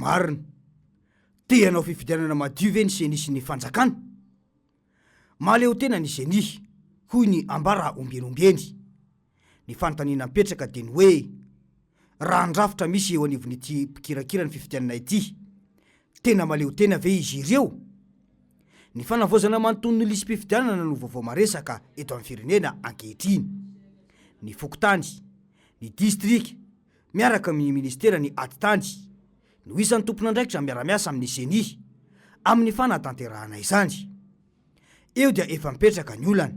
marina te anao fifidianana madio ve ny seny sy ny fanjakana maleo tena ny seny hoy ny ambara ombienombeny ny fanontaniana mipetraka de ny hoe raha andrafitra misy eo anivon'ity mpikirakira ny fifidianana ity tena maleo tena ve izy ireo ny fanavozana manontony ny lisy mpifidianana no vaovao maresaka eto amin'ny firenena ankehitriny ny fokotany ny distrika miaraka amin'ny ministera ny atitany no isan'ny tompon'andraikitra miara-miasa amin'ny seny amin'ny fanatanterahana izany eo dia efa mipetraka ny olana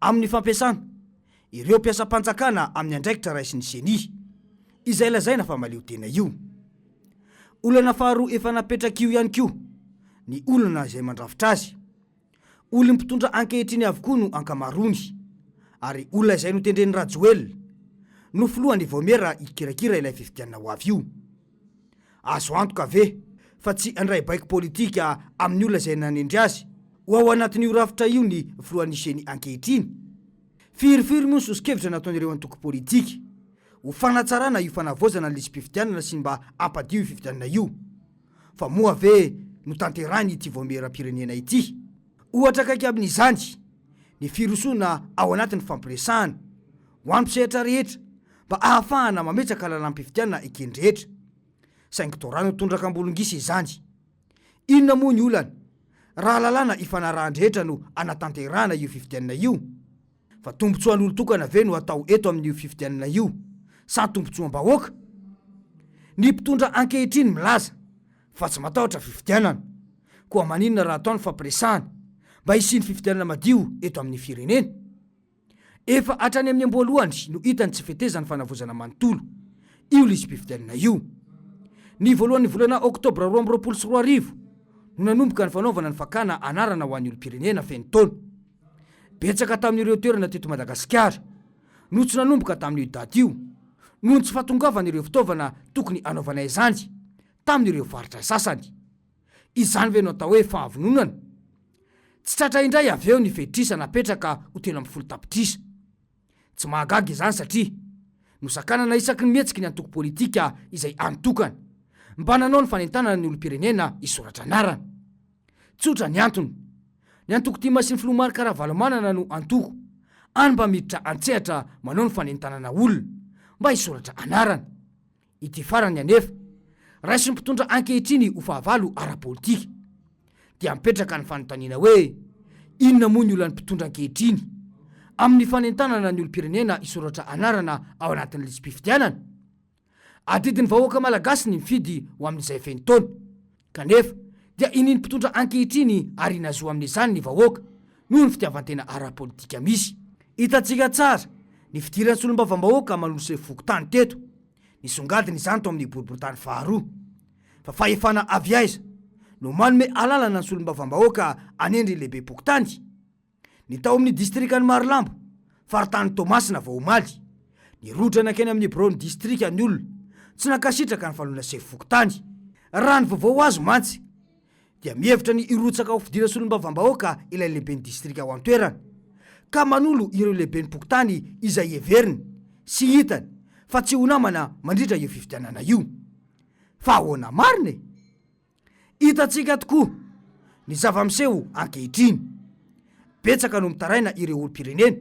amin'ny fampiasana ireo mpiasa-panjakana amin'ny andraikitra raisy ny seny izay lazaina fa maleo tena io olana faharoa efa napetraka io ihany koa ny olana izay mandrafitra azy olona mpitondra ankehitriny avokoa no ankamarony ary olona izay no tendreny rajoel no filohan'ny vaomera ikirakira ilay fifidianana ho avy io azo antoka ve fa tsy andray baiko politika amin'ny olona izay nanendry azy ho ao anatin'io rafitra io ny filohan'ny seny ankehitriny firifiry moa ny sosikevitra nataon'ireo antoko politika ho fanatsarana io fanavozana lisy mpifidianana sy mba ampadio io fifidianana io fa moa ve no tanterany ity vaomeram-pirenena ity ohatra kaiky amin'izany ny firosoana ao anatin'ny fampiresahana ho an'ny mpisehatra rehetra mba ahafahana mametsaka lalam-pifidianana ekendrehetra saingy torano tondraka ambolongisy izany inona moa ny olana raha lalàna ifanarahandrehetra no anatanterahana io fifidianana io fa tombotsoan'olo tokana ve no atao eto amin'io fifidianana io sa tombotsoam-bahoaka ny mpitondra ankehitriny milaza fa tsy matahotra fifidianana koa maninona raha ataony fampiresahana mba hisy ny fifidianana madio eto amin'ny firenena efa hatrany amin'ny amboalohany no hitany tsy fetezany fanavozana manontolo io lisy mpifidianana io ny voalohan'ny volana oktobra 2024 no nanomboka ny fanaovana ny fakana anarana ho an'ny olo-pirenena feny taona betsaka tamin'ireo toerana teto Madagasikara no tsy nanomboka tamin'io daty io noho tsy fahatongavan'ireo fitaovana tokony anaovana izany tamin'ireo faritra sasany izany ve no atao hoe fahavononana tsy tratra indray avy eo ny fetrisa napetraka ho telo amin'ny folo tapitrisa tsy mahagaga izany satria nosakanana isaky ny mihetsiky ny antoko politika izay antokana mba nanao ny fanentanana ny olo-pirenena isoratra anarana tsotra ny antony ny antoko tia masiny filomary karaha-valomanana no antoko any mba miditra antsehatra manao ny fanentanana olona mba isoratra anarana ity farany anefa raisy ny mpitondra ankehitriny ho fahavalo ara-politika dia mipetraka ny fanontaniana hoe inona moa ny olana mpitondra ankehitriny amin'ny fanentanana ny olo-pirenena isoratra anarana ao anatin'ny lisy mpifidianana adidiny vahoaka malagasy ny mifidy ho amin'izay feny taona kanefa dia ininy mpitondra ankehitriny ary nazoa amin'izany ny vahoaka noho ny fitiavantena ara-politika misy hitantsika tsara ny fidiran'ny solom-bava-bahoaka manolose fokotany teto ny songadiny izany to amin'ny boriboritany faharoa fa fahefana avy aiza no manome alalana ny solom-bava-bahoaka anendry lehibe pokotany ny tao amin'ny distrika ny Marilambo faritany Tomasina Vaomaly ny rodrana keny amin'ny bureau-ny distrika ny olona tsy nakasitraka ny falona se fokotany raha ny vaovao azo mantsy dia mihevitra ny irotsaka ho fidira solom-bava-bahoaka ilay lehibe ny distrika ao an-toerana ka manolo ireo lehibe ny pokotany izay heveriny sy hitany fa tsy ho namana mandritra io fifidianana io fa ahoana marina hitantsika tokoa ny zava-miseho ankehitriny betsaka no mitaraina ireo olo-pirenena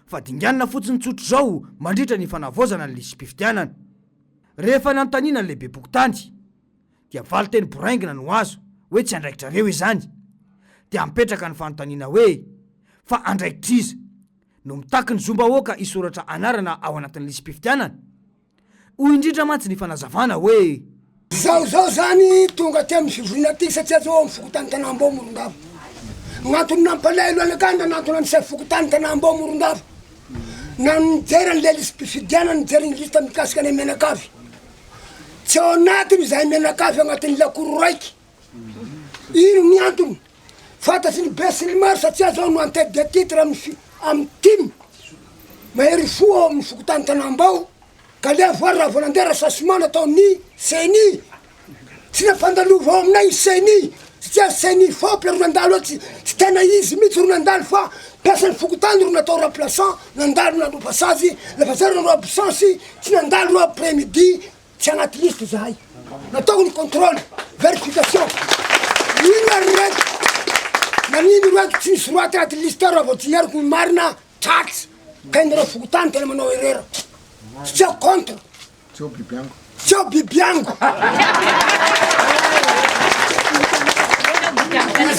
fa dinganina fotsiny tsotro zao mandritra ny fanavozana ny lisy mpifidianana rehefa nanontaniana ny lehibe pokotany dia valy teny boraingina no azo hoe tsy andraikitrareo izany dia mipetraka ny fanontaniana hoe fa andraikitra iza no mitaky ny zombahoaka isoratra anarana ao anatin'ny lisy mpifidianana ho indrindra mantsy ny fanazavana hoe zao zany tonga ty amin'ny fivoriana ty satria zao amin'ny fokotany tanambo morondava gn'antony nampalaelo anakanda n'antony an'isay fokotany tanambo morondava nanijerany le lisy mpifidianana nijeriny lista mikasika any menakavy tsy ao anatiny zahay menakavy agnatin'ny lakoro raiky ino ny antony fantatsy ny be sy ny maro satria zao no antête de titre amin'ny timy mahery fo ao amin'ny fokotany tanambao ka le avoary raha volandera sasomana atao ny seny tsy nafandalova ao aminay seny satria seny fopy ro nandalo tsy tena izy mihitsy ro nandalo fa piasan'ny fokotany ro natao remplaçant nandalo nano passage lafa zay ro nano absence tsy nandalo ro après midi tsy agnaty liste zahay nataoko ny contrôle verification ino raiky nanino raiky tsy misy roaty anaty listera vao tsy niariko ny marina tratsy ka iny reo fokotany tena manao erreur tsy ao contre tsy ao bibiango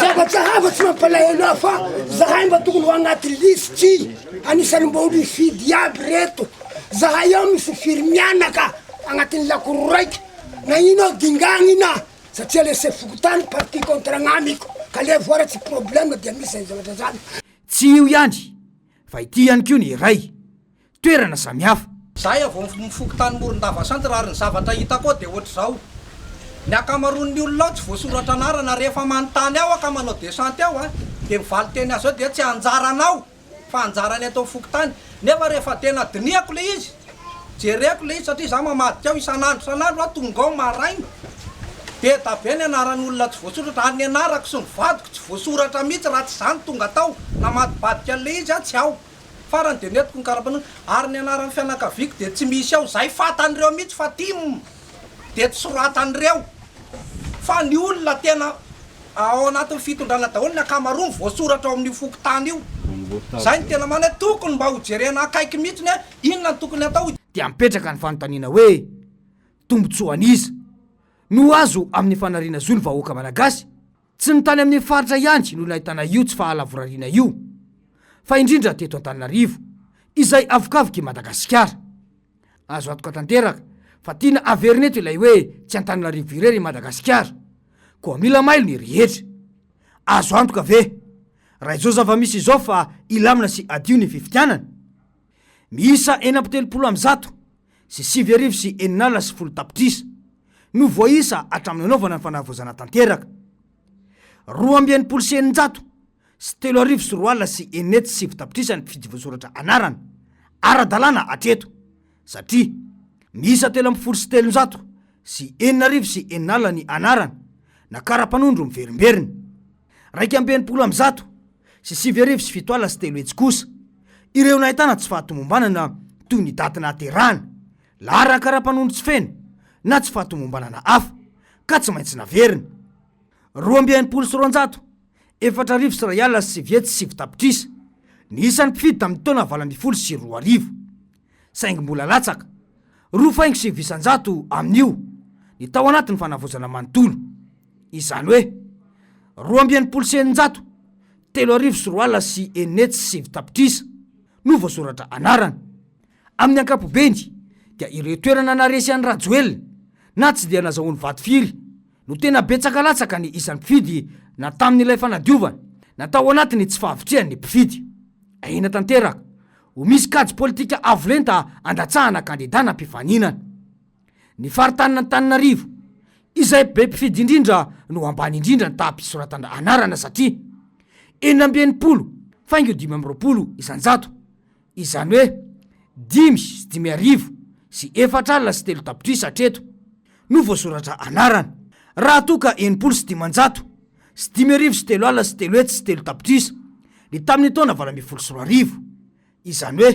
zavatsy hava tsy mampalahelo fa zahay mba tokony ho agnaty listy anisan'ny mba olo ifidy aby reto zahay ao misy firimianaka agnatin'ny lakoro raiky na ino ao dingagnina satria lese fokotany parti contre agnamiko ka le voara tsy problème dia misy zavatra zany tsy io ihany fa ity ihany kio ny iray toerana samihafa zahay avao mifokotany morondava santy raha ny zavatra hita koa de ohatry zao ny akamaroan'ny olona ao tsy voasoratra anarana rehefa manontany ao ka manao desante ao a de mivaly teny azy ao de tsy anjaranao fa anjarany atao fokotany nefa rehefa tena diniako le izy jereko le izy satria za mamadika ao isan'andro a tonga ao maraina de tabe ny anaran'olona tsy voasoratra ary ny anarako sy ny vadiko tsy voasoratra mihitsy raha tsy zany tonga tao namadibadika an'le izy a tsy ao farany de netiko ny karapanao ary ny anaran'ny fianakaviako de tsy misy ao zay fatan'ireo mihitsy fa tim de tsy soratan'ireo fa ny olona tena ao anatin'ny fitondrana daholo ny akamaroany voasoratra ao amin'ny fokotany io zay ny tena mana tokony mba hojerena akaiky mihitsiny hoe inona ny tokony atao dia mipetraka ny fanontaniana hoe tombotsoan'iza no azo amin'ny fanariana zony vahoaka malagasy tsy ny tany amin'ny faritra ihany no nahitana io tsy fahalavorariana io fa indrindra teto Antananarivo izay avokavoky Madagasikara azo atoka tanteraka fa tiana averineto ilay hoe tsy Antananarivo irery Madagasikara koa mila mailo ny rehetra azo antoka ve raha izao zava-misy izao fa ilamina sy adio ny fifidianana miisa 470 sy 9,9 tapitrisa no voaisa hatramin'ny anaovana ny fanavozana tanteraka 2,9 sy 3,4 sy 9 tapitrisa ny fidy voasoratra anarana ara-dalàna atreto satria miisa 3,7 sy 9 sy 9 ny anarana na kara-panondro miverimberiny 2,1 sy 7,7 sy 3 kosa ireo nahitana tsy fahatomombanana toy ny daty nahaterahana lara kara-panondro tsy feno na tsy fahatomombanana hafa ka tsy maintsy naverina 2,6 4,000 sy 9 tapitrisa ny isan'ny mpifidy tamin'ny taona 20 sy 2,000 saingy mbola latsaka 2,9 amin'io ny tao anatin'ny fanavozana manontolo izany hoe 2,9 3,4 sy 9 tapitrisa no voasoratra anarana amin'ny ankapobeny dia ireo toerana naresy an'ny rajoelina na tsy dia nazahoany vatofiry no tena betsaka latsaka ny isan'ny mpifidy na tamin'ilay fanadiovana na tao anatiny tsy fahavitrihan'ny mpifidy ahina tanteraka ho misy kajy politika avolenta andatsahana kandidana mpifaninana ny faritanina Antananarivo izay be mpifidy indrindra no ambany indrindra ny tahampisoratana anarana satria 9,0 faingo 5,20 isanjato izany hoe 5 sy 5,000 sy 4 sy 3 tapitrisa hatreto no voasoratra anarana raha toka 9 sy 500 sy 5,000 sy 3 sy 3 sy 3 tapitrisa ny tamin'ny taona 20 izany hoe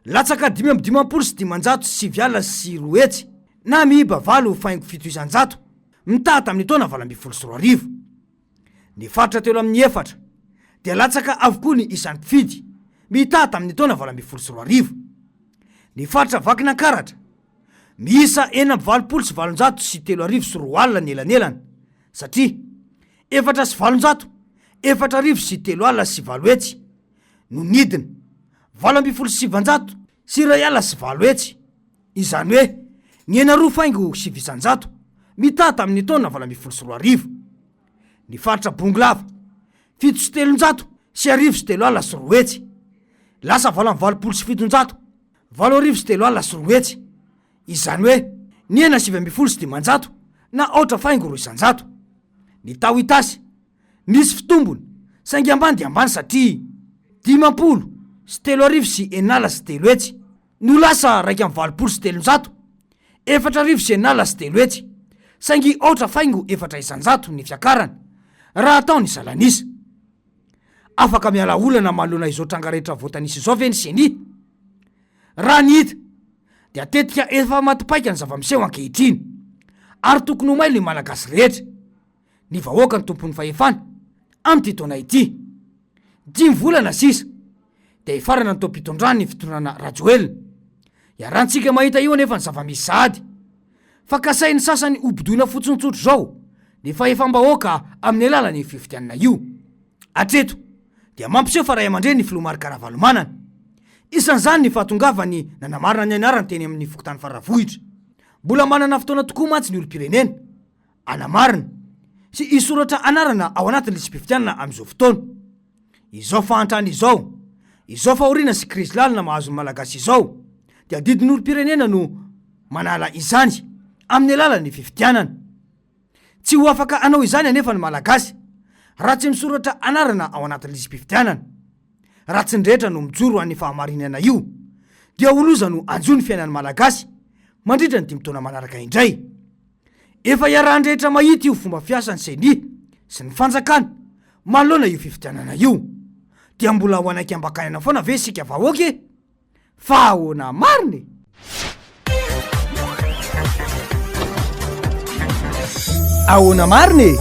latsaka 5,20 sy 500 sy 9 sy 2 na miiba 8,700 mitaha tamin'ny taona 20 ny faritra telo amin'ny 4 dia latsaka avokoa ny isan'ny mpifidy mitaha tamin'ny taona 20 ny faritra vakinankaratra miisa 9,20 sy 700 sy 3,4 ny elanelana satria 4 sy 700 4,000 sy 3 sy 8 no nidina 2,700 sy 2 sy 8 izany hoe ny 9,500 mitaha tamin'ny taona 20 ny faritra Bonglava 7 sy 300 sy 1 sy 3 sy 8 lasa 2,700 sy 700 8 sy 3 sy 8 izany hoe ny 9,700 sy 800 na 8,100 ny tao itasy misy fitombony saingy ambany dia ambany satria 50 sy 3 sy 9 sy 3 no lasa 2,700 sy 300 4 sy 9 sy 3 saingy 8,400 ny fiakarana raha atao ny salanisa afaka miala olana manoloana izao tranga rehetra voatanisa izao ve ny seni raha ny hita dia tetika efa matipaika ny zava-miseho ankehitriny ary tokony ho mailo ny malagasy rehetra. Ny vahoaka ny tompon'ny fahefana am'ty taona ity 5 volana sisa de ifarana ny tompitondrany ny fitondrana rajoelina. Iarahantsika mahita io anefa ny zava-misy sahady fa kasain'ny sasany obodoina fotsontsotro zao ny fahefam-bahoaka amin'ny alalany fifidianana io. Atreto dia mampiseho fa ray aman-dreny ny filomary karavalomanana. Isan'izany ny fahatongavany nanamarina ny anarany teny amin'ny fokotany faravohitra. Mbola manana fotoana tokoa mantsy ny olo-pirenena anamarina sy isoratra anarana ao anatin'ny lisam-pifidianana amin'izao fotoana. Izao fahantrany izao fahoriana sy krizy lalina mahazo ny malagasy izao dia didin'ny olo-pirenena no manala izany amin'ny alalan'ny fifidianana. Tsy ho afaka anao izany anefa ny malagasy raha tsy misoratra anarana ao anatin'ny lisam-pifidianana. Raha tsy ndrehetra no mijoro an'ny fahamarinana io dia oloza no anjo ny fiainan'ny malagasy mandritra ny 5 taona manaraka indray. Efa iarahan-drehetra mahita io fomba fiasan'ny seni sy ny fanjakana manoloana io fifidianana io dia mbola ho anaiky ambakaina foana ve sika vahoaka fa ahoana mariny. Ahoana mariny